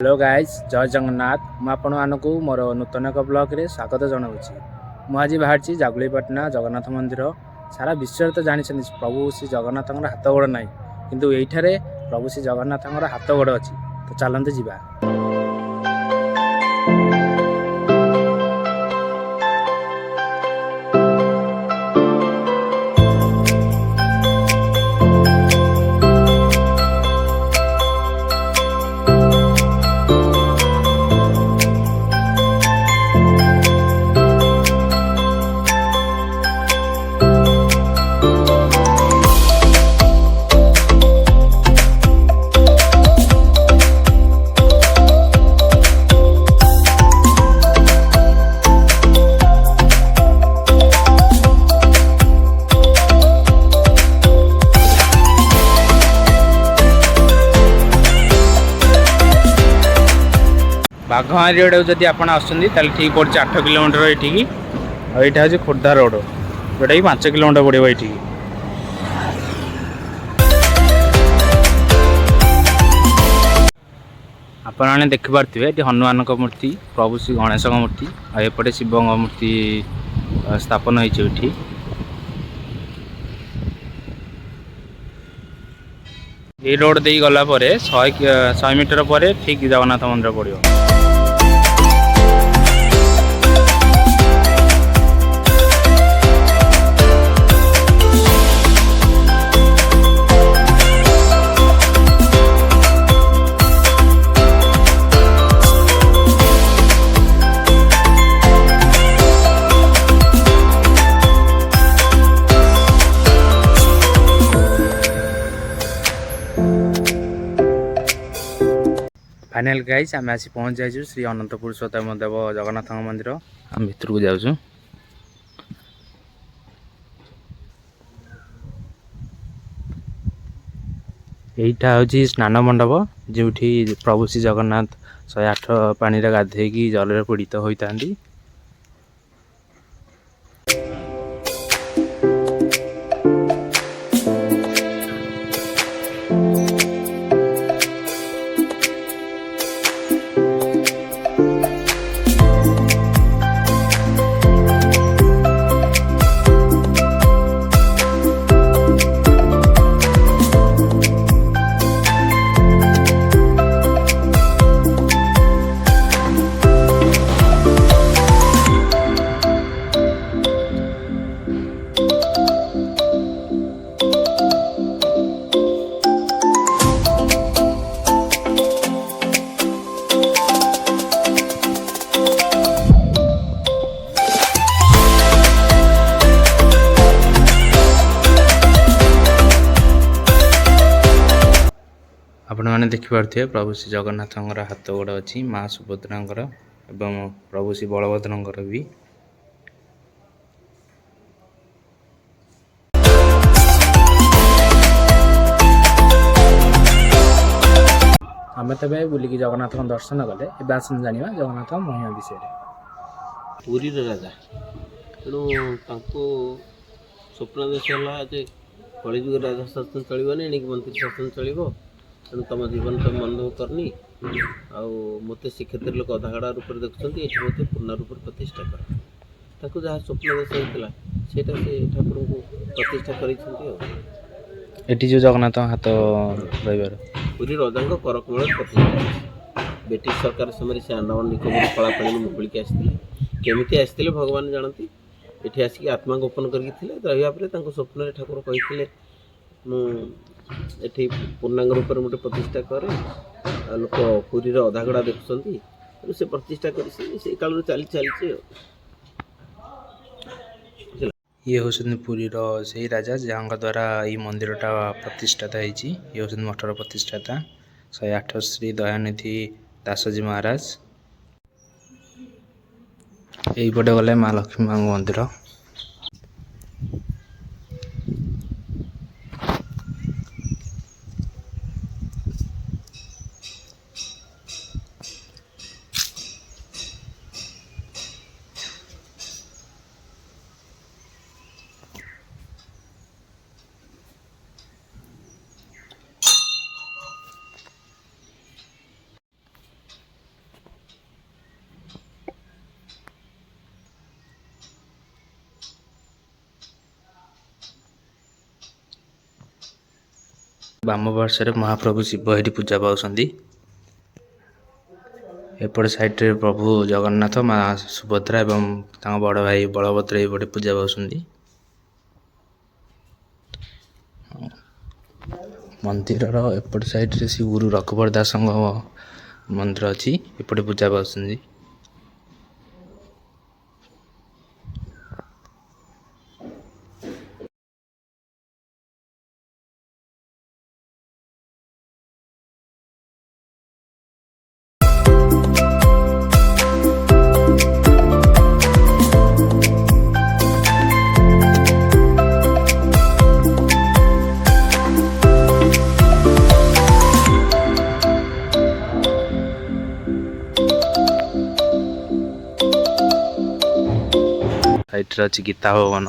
Hello guys जय जगन्नाथ मुझे मोर नूतन एक ब्लॉग रे स्वागत जनाऊँगी। मुझे बाहरी जागुलीपाटना जगन्नाथ मंदिर सारा विश्व तो जानते प्रभु श्री जगन्नाथ हाथ गोड़ ना किंतु ये प्रभु श्री जगन्नाथ हाथ गोड़ अच्छी तो चलते ଯିବା। बाघमारी रोड जब आप ठीक पड़े 8 किलोमीटर ये यहाँ हूँ खोर्धा रोड जोटा कि 5 किलोमीटर पड़ो ये। आपने देखिपे ये हनुमान मूर्ति प्रभु श्री गणेश मूर्ति आएपटे शिव मूर्ति स्थापन होती। ये रोड दे गला 100 मीटर पर ठीक जगन्नाथ मंदिर पड़ो। फाइनल गाइस आम आसी पहुँच जाइए श्री अनंत पुरुषोत्तम देव जगन्नाथ मंदिर आम भर को जाऊँ। यहीटा हूँ स्नान मंडप जो प्रभु श्री जगन्नाथ 108 पानी गाधे जल पीड़ित होता है। आपण मैंने देखिपे प्रभु श्री जगन्नाथ हाथ गोड़ अच्छी माँ सुभद्रा एवं प्रभु श्री बलभद्र भी। आम तब बुलिकी जगन्नाथ दर्शन कले आसन जाना जगन्नाथ महिमा विषय। पुरी राजा तेणु स्वप्नादेश है कलिजुग राजा शासन चलने मंत्री शासन चलो तेणु तुम जीवन तुम मन दुख करनी मत श्रीक्षेत्र लोक अधागड़ा रूप देखुं ये मत पूर्ण रूप प्रतिष्ठा कर जहाँ स्वप्नादेश होता से ठाकुर को प्रतिष्ठा कर जो जगन्नाथ हाथ रही पुरी राजा करकमल प्रतिष्ठा ब्रिटिश सरकार समय से आंडमान निकोबर कलापाणी मुकुलिक आसते केमी आसते भगवान जानती ये आसिक आत्मा गोपन कर स्वप्न ठाकुर कही ये पूर्णांग रूप में गोटे प्रतिष्ठा करे लोक पुरी अधागड़ा देखुं से प्रतिष्ठा कर काल चली चली। ये हूँ पुरी से राजा जहाँ द्वारा ये मंदिरटा प्रतिष्ठाता होती ये हूँ मठर प्रतिष्ठाता 108 श्री दयानिधि दासजी महाराज। यहीपटे गले माँ लक्ष्मी माँ मंदिर। ବାମ ପାର୍ଶ୍ୱରେ ମହାପ୍ରଭୁ ଶିବ ଏଠି ପୂଜା ପାଉଛନ୍ତି। ଏପଟ ସାଇଡ଼ରେ ପ୍ରଭୁ ଜଗନ୍ନାଥ, ମା ସୁଭଦ୍ରା ଏବଂ ତାଙ୍କ ବଡ଼ ଭାଇ ବଳଭଦ୍ର ଏପଟେ ପୂଜା ପାଉଛନ୍ତି। ମନ୍ଦିରର ଏପଟ ସାଇଡ଼ରେ ଶ୍ରୀ ଗୁରୁ ରଘୁବର ଦାସଙ୍କ ମନ୍ଦିର ଅଛି, ଏପଟେ ପୂଜା ପାଉଛନ୍ତି। ସାଇଡ଼ରେ ଅଛି ଗୀତା ଭବନ।